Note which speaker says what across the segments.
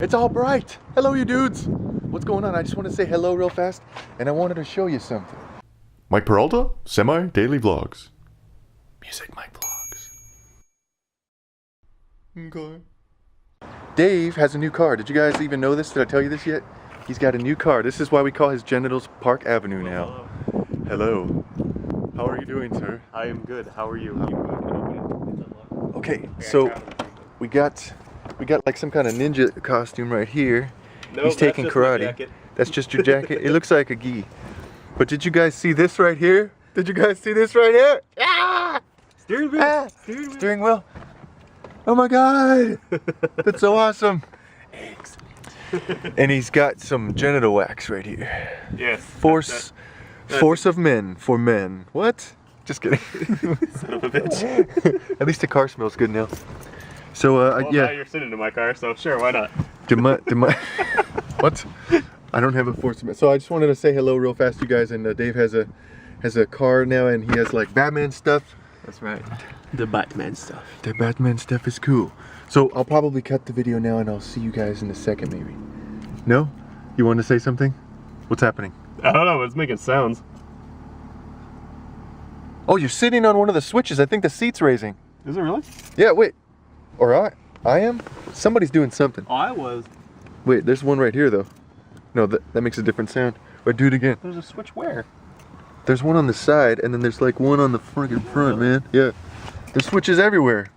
Speaker 1: It's all bright. Hello, you dudes. What's going on? I just want to say hello real fast, and I wanted to show you something.
Speaker 2: Mike Peralta, semi-daily vlogs. Music Mike vlogs. Okay.
Speaker 1: Dave has a new car. Did you guys even know this? Did I tell you this yet? He's got a new car. This is why we call his genitals Park Avenue now. Hello. How are you doing, sir?
Speaker 3: I am good. How are you?
Speaker 1: Okay, so we got like some kind of ninja costume right here.
Speaker 3: No,
Speaker 1: he's taking karate. That's just your jacket. It looks like a gi. But did you guys see this right here? Did you guys see this right here? Ah!
Speaker 3: Steering wheel.
Speaker 1: Ah! Steering wheel. Oh my god! That's so awesome. And he's got some genital wax right here.
Speaker 3: Yes.
Speaker 1: Force of men for men. What? Just kidding.
Speaker 3: Son of a bitch.
Speaker 1: At least the car smells good now. So
Speaker 3: Well,
Speaker 1: yeah.
Speaker 3: now you're sitting in my car, so sure, why not?
Speaker 1: What? I don't have a force of men. So I just wanted to say hello real fast, you guys. And Dave has a car now, and he has like Batman stuff.
Speaker 3: That's right. The Batman stuff.
Speaker 1: The Batman stuff is cool. So I'll probably cut the video now, and I'll see you guys in a second, maybe. No? You want to say something? What's happening?
Speaker 3: I don't know, it's making sounds.
Speaker 1: Oh, you're sitting on one of the switches. I think the seat's raising.
Speaker 3: Is it really?
Speaker 1: Yeah, wait. Or I am? Somebody's doing something.
Speaker 3: Oh, I was.
Speaker 1: Wait, there's one right here, though. No, that makes a different sound. Wait, do it again.
Speaker 3: There's a switch where?
Speaker 1: There's one on the side, and then there's like one on the front, man. Yeah. There's switches everywhere.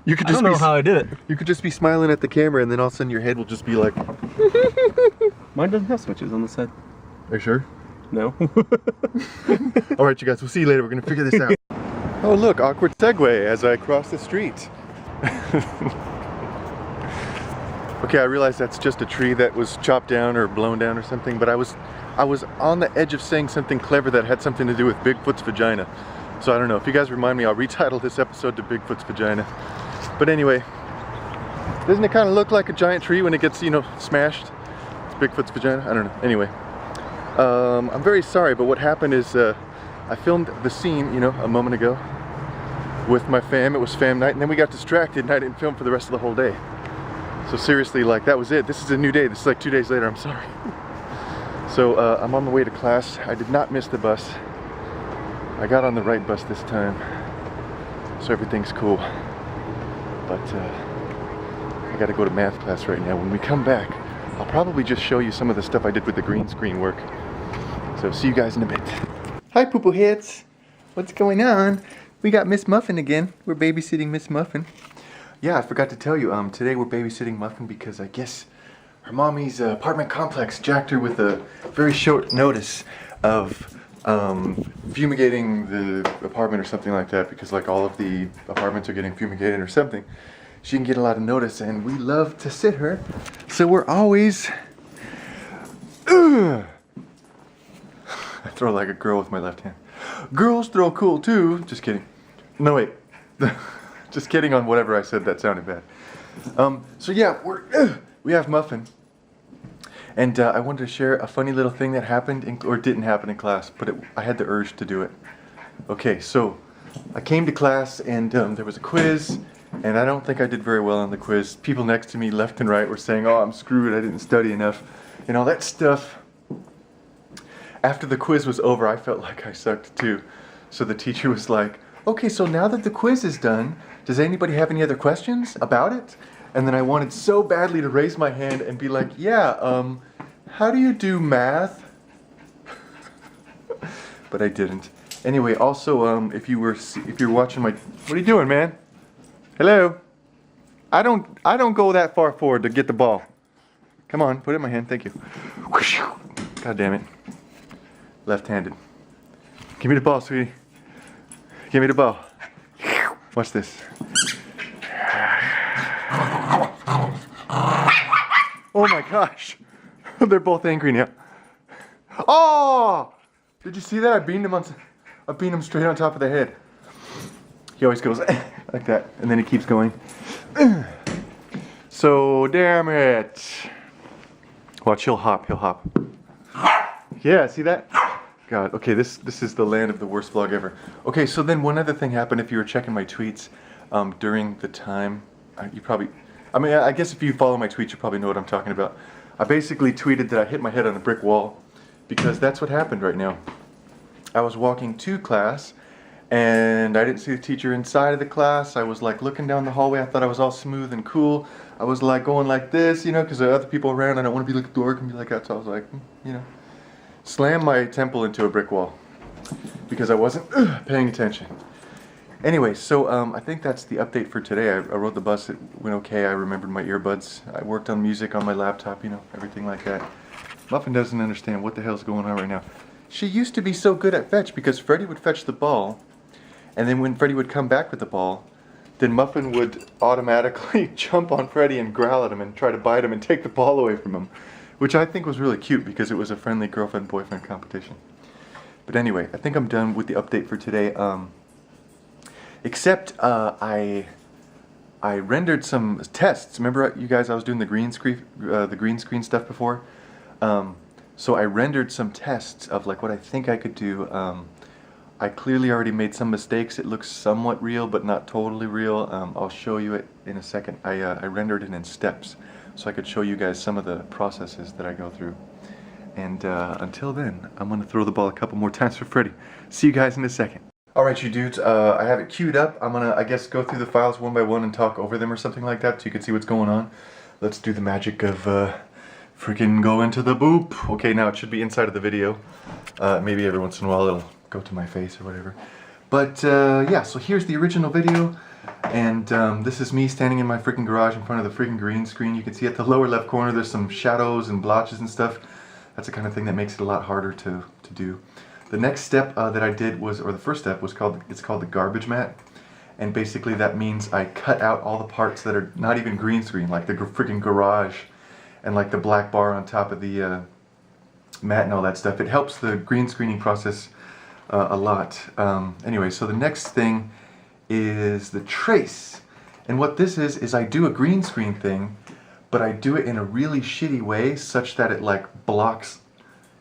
Speaker 1: You could just
Speaker 3: I don't know how I did it.
Speaker 1: You could just be smiling at the camera, and then all of a sudden your head will just be like...
Speaker 3: Mine doesn't have switches on the side.
Speaker 1: Are you sure?
Speaker 3: No.
Speaker 1: Alright, you guys, we'll see you later. We're gonna figure this out. Oh, look, awkward segue as I cross the street. Okay, I realize that's just a tree that was chopped down or blown down or something, but I was on the edge of saying something clever that had something to do with Bigfoot's vagina. So I don't know. If you guys remind me, I'll retitle this episode to Bigfoot's vagina. But anyway, doesn't it kind of look like a giant tree when it gets, you know, smashed? It's Bigfoot's vagina? I don't know. Anyway, I'm very sorry, but what happened is I filmed the scene, you know, a moment ago with my fam. It was fam night, and then we got distracted and I didn't film for the rest of the whole day. So seriously, like, that was it. This is a new day. This is like 2 days later. I'm sorry. So I'm on my way to class. I did not miss the bus. I got on the right bus this time, so everything's cool. But I gotta go to math class right now. When we come back, I'll probably just show you some of the stuff I did with the green screen work. So see you guys in a bit. Hi, poo-poo heads. What's going on? We got Miss Muffin again. We're babysitting Miss Muffin. Yeah, I forgot to tell you, today we're babysitting Muffin because I guess her mommy's apartment complex jacked her with a very short notice of fumigating the apartment or something like that, because like all of the apartments are getting fumigated or something. She can get a lot of notice, and we love to sit her, so we're always I throw like a girl with my left hand. Girls throw cool too. Just kidding. No, wait. Just kidding on whatever I said that sounded bad. So yeah, we have Muffin. And I wanted to share a funny little thing that happened, or didn't happen in class, but I had the urge to do it. Okay, so I came to class and there was a quiz, and I don't think I did very well on the quiz. People next to me, left and right, were saying, oh, I'm screwed, I didn't study enough, and all that stuff. After the quiz was over, I felt like I sucked too. So the teacher was like, okay, so now that the quiz is done, does anybody have any other questions about it? And then I wanted so badly to raise my hand and be like, yeah, how do you do math? But I didn't. Anyway, also, if you're watching my, what are you doing, man? Hello? I don't go that far forward to get the ball. Come on, put it in my hand, thank you. God damn it. Left-handed. Give me the ball, sweetie. Give me the ball. Watch this. Oh my gosh. They're both angry now. Oh! Did you see that? I beamed him straight on top of the head. He always goes like that, and then he keeps going. So, damn it. Watch, he'll hop. Yeah, see that? God, okay, this is the land of the worst vlog ever. Okay, so then one other thing happened. If you were checking my tweets during the time, I mean, I guess if you follow my tweets, you probably know what I'm talking about. I basically tweeted that I hit my head on a brick wall because that's what happened right now. I was walking to class and I didn't see the teacher inside of the class. I was like looking down the hallway. I thought I was all smooth and cool. I was like going like this, you know, because there are other people around. I don't want to be like a dork and be like that. So I was like, you know, slam my temple into a brick wall because I wasn't paying attention. Anyway, so I think that's the update for today. I rode the bus, it went okay. I remembered my earbuds. I worked on music on my laptop, you know, everything like that. Muffin doesn't understand what the hell's going on right now. She used to be so good at fetch because Freddy would fetch the ball, and then when Freddy would come back with the ball, then Muffin would automatically jump on Freddy and growl at him and try to bite him and take the ball away from him, which I think was really cute because it was a friendly girlfriend-boyfriend competition. But anyway, I think I'm done with the update for today. Except I rendered some tests. Remember, you guys, I was doing the green screen stuff before. So I rendered some tests of like what I think I could do. I clearly already made some mistakes. It looks somewhat real, but not totally real. I'll show you it in a second. I rendered it in steps, so I could show you guys some of the processes that I go through. And until then, I'm gonna throw the ball a couple more times for Freddy. See you guys in a second. Alright, you dudes, I have it queued up. I'm gonna, I guess, go through the files one by one and talk over them or something like that so you can see what's going on. Let's do the magic of freaking go into the boop. Okay, now it should be inside of the video. Maybe every once in a while it'll go to my face or whatever. But yeah, so here's the original video. And this is me standing in my freaking garage in front of the freaking green screen. You can see at the lower left corner there's some shadows and blotches and stuff. That's the kind of thing that makes it a lot harder to do. The next step that I did was, or the first step was called the garbage mat. And basically that means I cut out all the parts that are not even green screen, like the freaking garage and like the black bar on top of the mat and all that stuff. It helps the green screening process a lot. Anyway, so the next thing is the trace. And what this is I do a green screen thing, but I do it in a really shitty way such that it like blocks,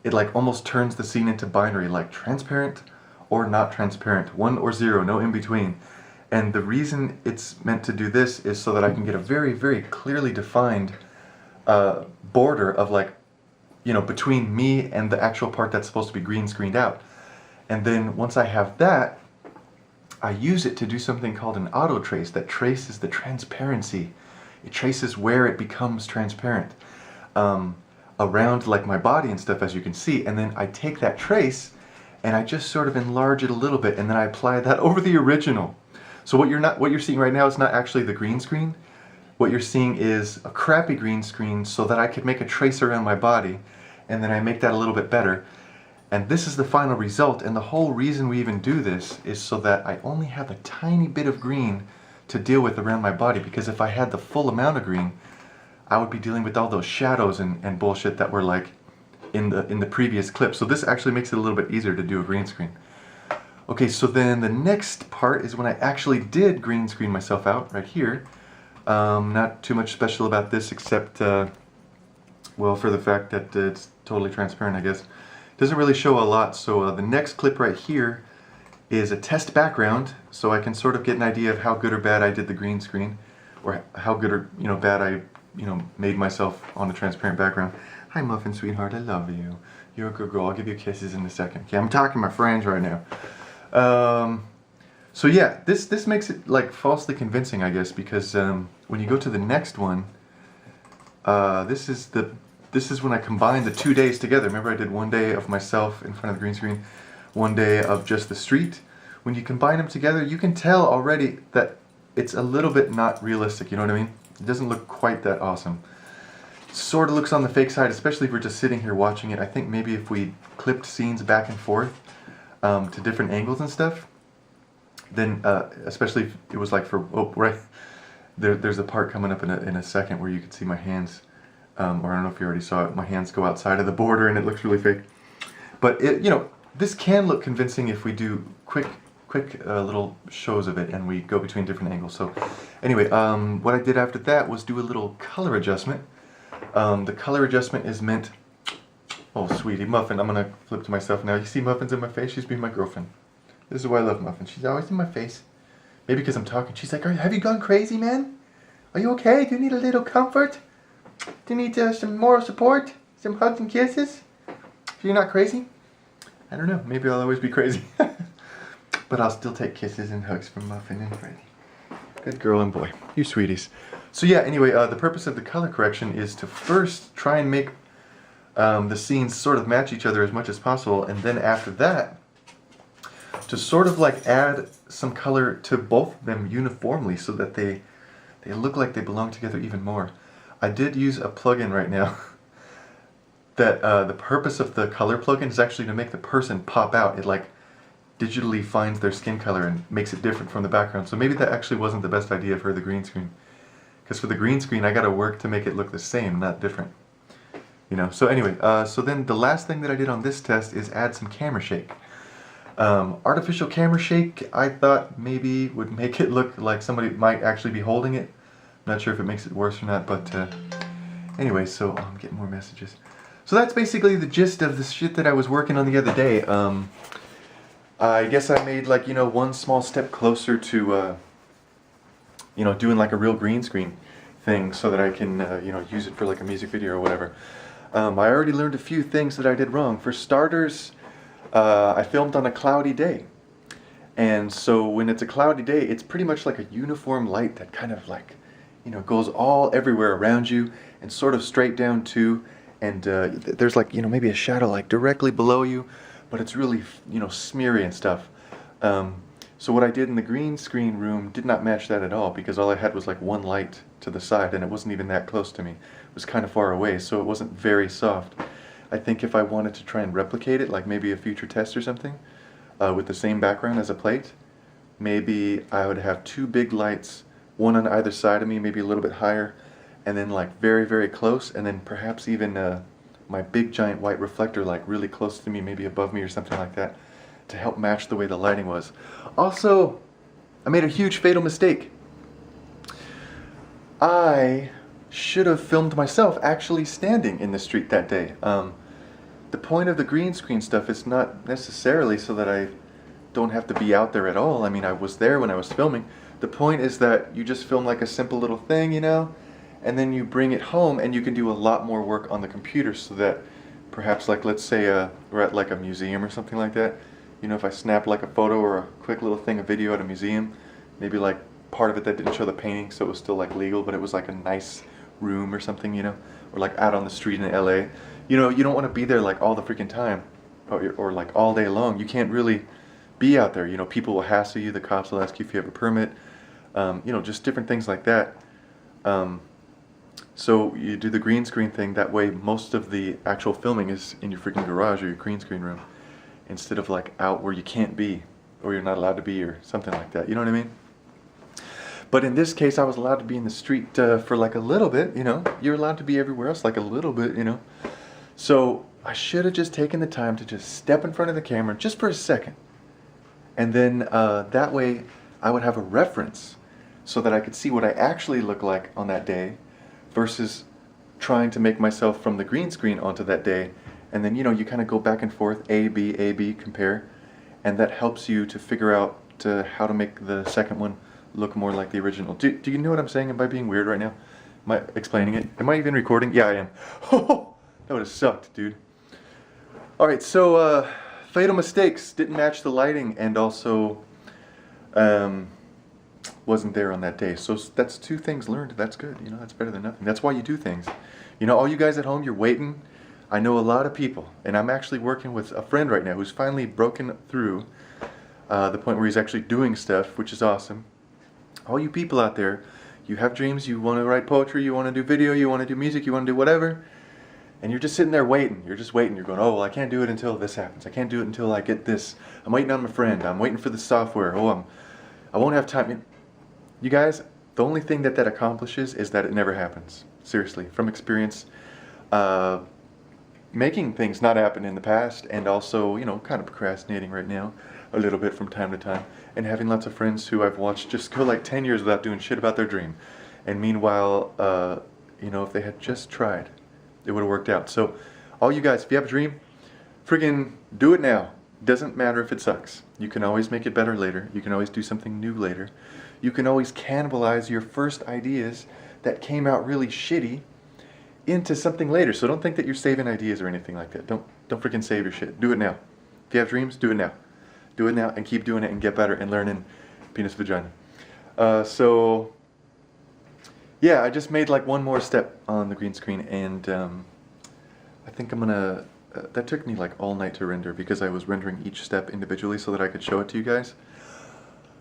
Speaker 1: it like almost turns the scene into binary, like transparent or not transparent, 1 or 0, no in between. And the reason it's meant to do this is so that I can get a very, very clearly defined border of like, you know, between me and the actual part that's supposed to be green screened out. And then once I have that, I use it to do something called an auto trace that traces the transparency. It traces where it becomes transparent around like my body and stuff, as you can see. And then I take that trace and I just sort of enlarge it a little bit, and then I apply that over the original. So what you're seeing right now is not actually the green screen. What you're seeing is a crappy green screen so that I could make a trace around my body, and then I make that a little bit better. And this is the final result, and the whole reason we even do this is so that I only have a tiny bit of green to deal with around my body, because if I had the full amount of green, I would be dealing with all those shadows and bullshit that were like in the previous clip. So this actually makes it a little bit easier to do a green screen. Okay, so then the next part is when I actually did green screen myself out right here. Not too much special about this except, well, for the fact that it's totally transparent, I guess. Doesn't really show a lot, so the next clip right here is a test background, so I can sort of get an idea of how good or bad I did the green screen, or how good or bad I made myself on a transparent background. Hi Muffin, sweetheart, I love you. You're a good girl. I'll give you kisses in a second. Okay, I'm talking to my friends right now. So yeah, this makes it like falsely convincing, I guess, because when you go to the next one, this is when I combine the 2 days together. Remember, I did 1 day of myself in front of the green screen, 1 day of just the street. When you combine them together, you can tell already that it's a little bit not realistic, you know what I mean? It doesn't look quite that awesome. Sort of looks on the fake side, especially if we're just sitting here watching it. I think maybe if we clipped scenes back and forth to different angles and stuff, then especially if it was like for, oh, right, there's a part coming up in a second where you can see my hands, or I don't know if you already saw it, my hands go outside of the border and it looks really fake. But this can look convincing if we do quick little shows of it and we go between different angles. So anyway, what I did after that was do a little color adjustment. The color adjustment is meant, oh sweetie, Muffin, I'm gonna flip to myself now. You see Muffin's in my face? She's being my girlfriend. This is why I love Muffin. She's always in my face. Maybe because I'm talking. She's like, have you gone crazy, man? Are you okay? Do you need a little comfort? Do you need some moral support? Some hugs and kisses? You're not crazy? I don't know. Maybe I'll always be crazy. But I'll still take kisses and hugs from Muffin and Freddy. Good girl and boy. You sweeties. So yeah, anyway, the purpose of the color correction is to first try and make the scenes sort of match each other as much as possible, and then after that, to sort of like add some color to both of them uniformly so that they look like they belong together even more. I did use a plugin right now that the purpose of the color plugin is actually to make the person pop out. It like digitally finds their skin color and makes it different from the background. So maybe that actually wasn't the best idea for the green screen. Because for the green screen, I gotta work to make it look the same, not different. You know, so anyway, so then the last thing that I did on this test is add some camera shake. Artificial camera shake, I thought maybe would make it look like somebody might actually be holding it. Not sure if it makes it worse or not, but anyway, so I'm getting more messages. So that's basically the gist of the shit that I was working on the other day. I guess I made like, you know, one small step closer to, you know, doing like a real green screen thing so that I can, you know, use it for like a music video or whatever. I already learned a few things that I did wrong. For starters, I filmed on a cloudy day. And so when it's a cloudy day, it's pretty much like a uniform light that kind of like, you know, goes all everywhere around you and sort of straight down too. And there's like, you know, maybe a shadow like directly below you, but it's really, you know, smeary and stuff. So what I did in the green screen room did not match that at all, because all I had was like one light to the side and it wasn't even that close to me. It was kind of far away, so it wasn't very soft. I think if I wanted to try and replicate it, like maybe a future test or something, with the same background as a plate, maybe I would have two big lights, one on either side of me, maybe a little bit higher, and then like very, very close, and then perhaps even my big giant white reflector like really close to me, maybe above me or something like that, to help match the way the lighting was. Also, I made a huge fatal mistake. I should have filmed myself actually standing in the street that day. The point of the green screen stuff is not necessarily so that I don't have to be out there at all. I mean, I was there when I was filming. The point is that you just film like a simple little thing, you know, and then you bring it home and you can do a lot more work on the computer so that perhaps, like, let's say we're at like a museum or something like that. You know, if I snapped like a photo or a quick little thing, a video at a museum, maybe like part of it that didn't show the painting, so it was still like legal, but it was like a nice room or something, you know, or like out on the street in LA. You know, you don't want to be there like all the freaking time, or like all day long. You can't really be out there. You know, people will hassle you, the cops will ask you if you have a permit, you know, just different things like that. So you do the green screen thing, that way most of the actual filming is in your freaking garage or your green screen room, instead of like out where you can't be, or you're not allowed to be, or something like that, you know what I mean? But in this case, I was allowed to be in the street for like a little bit, you know? You're allowed to be everywhere else like a little bit, you know? So I should have just taken the time to just step in front of the camera just for a second. And then that way I would have a reference so that I could see what I actually look like on that day versus trying to make myself from the green screen onto that day. And then, you know, you kind of go back and forth, A, B, compare. And that helps you to figure out how to make the second one look more like the original. Do you know what I'm saying? Am I being weird right now? Am I explaining it? Am I even recording? Yeah, I am. That would have sucked, dude. Alright, so fatal mistakes. Didn't match the lighting, and also wasn't there on that day. So that's two things learned. That's good. You know, that's better than nothing. That's why you do things. You know, all you guys at home, you're waiting. I know a lot of people, and I'm actually working with a friend right now who's finally broken through the point where he's actually doing stuff, which is awesome. All you people out there, you have dreams, you want to write poetry, you want to do video, you want to do music, you want to do whatever, and you're just sitting there waiting. You're just waiting. You're going, oh, well, I can't do it until this happens. I can't do it until I get this. I'm waiting on my friend. I'm waiting for the software. Oh, I won't have time. You guys, the only thing that accomplishes is that it never happens. Seriously, from experience, making things not happen in the past, and also, you know, kind of procrastinating right now a little bit from time to time, and having lots of friends who I've watched just go like 10 years without doing shit about their dream. And meanwhile, you know, if they had just tried, it would have worked out. So all you guys, if you have a dream, friggin' do it now. Doesn't matter if it sucks. You can always make it better later. You can always do something new later. You can always cannibalize your first ideas that came out really shitty into something later. So don't think that you're saving ideas or anything like that. Don't freaking save your shit. Do it now. If you have dreams, do it now. Do it now and keep doing it and get better and learning penis vagina. So yeah, I just made like one more step on the green screen, and I think I'm gonna that took me like all night to render because I was rendering each step individually so that I could show it to you guys.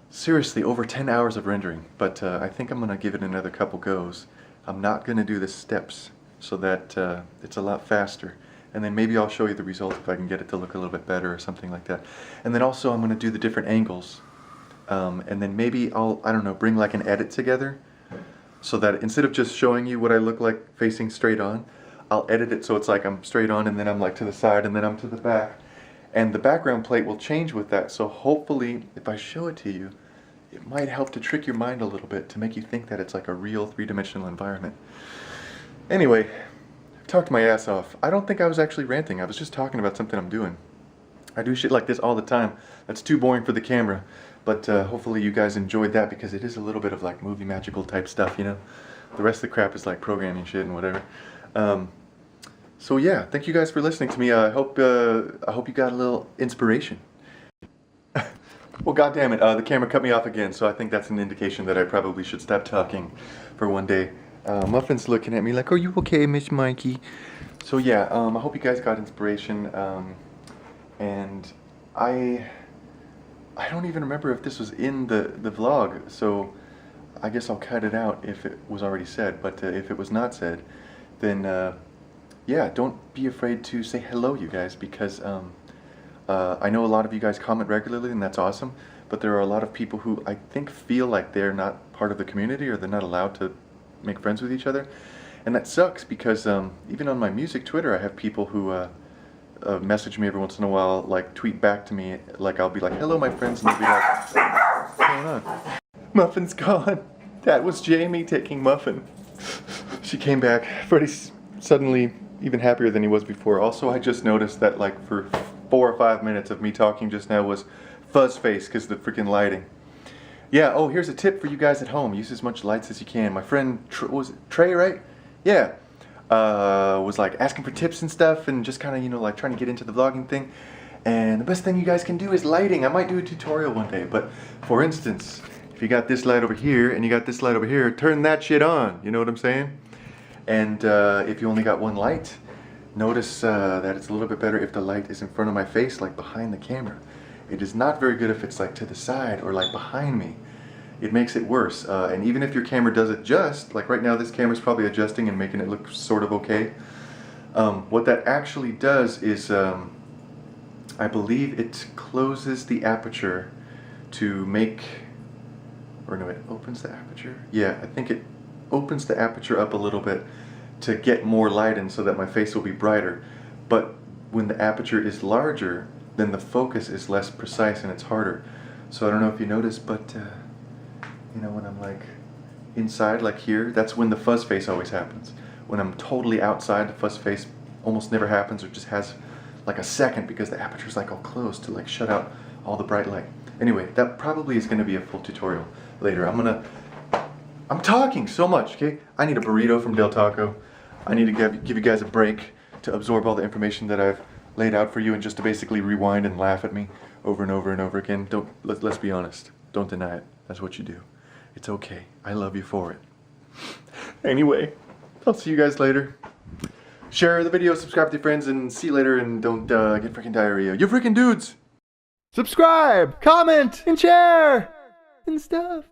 Speaker 1: Seriously, over 10 hours of rendering, but I think I'm gonna give it another couple goes. I'm not gonna do the steps so that it's a lot faster, and then maybe I'll show you the results if I can get it to look a little bit better or something like that. And then also I'm gonna do the different angles, and then maybe I don't know, bring like an edit together so that instead of just showing you what I look like facing straight on, I'll edit it so it's like I'm straight on and then I'm like to the side and then I'm to the back. And the background plate will change with that, so hopefully if I show it to you, it might help to trick your mind a little bit to make you think that it's like a real three-dimensional environment. Anyway, I've talked my ass off. I don't think I was actually ranting. I was just talking about something I'm doing. I do shit like this all the time. That's too boring for the camera. But hopefully you guys enjoyed that because it is a little bit of like movie magical type stuff, you know? The rest of the crap is like programming shit and whatever. So yeah, thank you guys for listening to me. I hope you got a little inspiration. Well, goddammit, the camera cut me off again, so I think that's an indication that I probably should stop talking for one day. Muffin's looking at me like, are you okay, Miss Mikey? So yeah, I hope you guys got inspiration, and I don't even remember if this was in the vlog, so I guess I'll cut it out if it was already said, but if it was not said, then yeah, don't be afraid to say hello, you guys, because I know a lot of you guys comment regularly, and that's awesome, but there are a lot of people who I think feel like they're not part of the community or they're not allowed to make friends with each other, and that sucks because even on my music Twitter I have people who message me every once in a while, like tweet back to me, like I'll be like, hello my friends, and they'll be like, what's going on? Muffin's gone. That was Jamie taking Muffin. She came back pretty suddenly, even happier than he was before. Also, I just noticed that like for 4 or 5 minutes of me talking just now was fuzz face because of the freaking lighting. Yeah, oh, here's a tip for you guys at home. Use as much lights as you can. My friend, was it Trey, right? Yeah. Was like asking for tips and stuff and just kind of, you know, like trying to get into the vlogging thing. And the best thing you guys can do is lighting. I might do a tutorial one day, but for instance, if you got this light over here and you got this light over here, turn that shit on. You know what I'm saying? And if you only got one light, notice that it's a little bit better if the light is in front of my face, like behind the camera. It is not very good if it's like to the side or like behind me. It makes it worse. And even if your camera does adjust, like right now this camera's probably adjusting and making it look sort of okay. What that actually does is, I believe it closes the aperture to make, or no, it opens the aperture? Yeah, I think it opens the aperture up a little bit to get more light in so that my face will be brighter. But when the aperture is larger, then the focus is less precise and it's harder. So I don't know if you noticed, but you know, when I'm like inside, like here, that's when the fuzz face always happens. When I'm totally outside, the fuzz face almost never happens, or just has like a second because the aperture's like all closed to like shut out all the bright light. Anyway, that probably is going to be a full tutorial later. I'm talking so much, okay? I need a burrito from Del Taco. I need to give you guys a break to absorb all the information that I've laid out for you and just to basically rewind and laugh at me over and over and over again. Let's be honest. Don't deny it. That's what you do. It's okay. I love you for it. Anyway, I'll see you guys later. Share the video, subscribe with your friends, and see you later, and don't get freaking diarrhea. You freaking dudes!
Speaker 2: Subscribe, comment, and share, and stuff.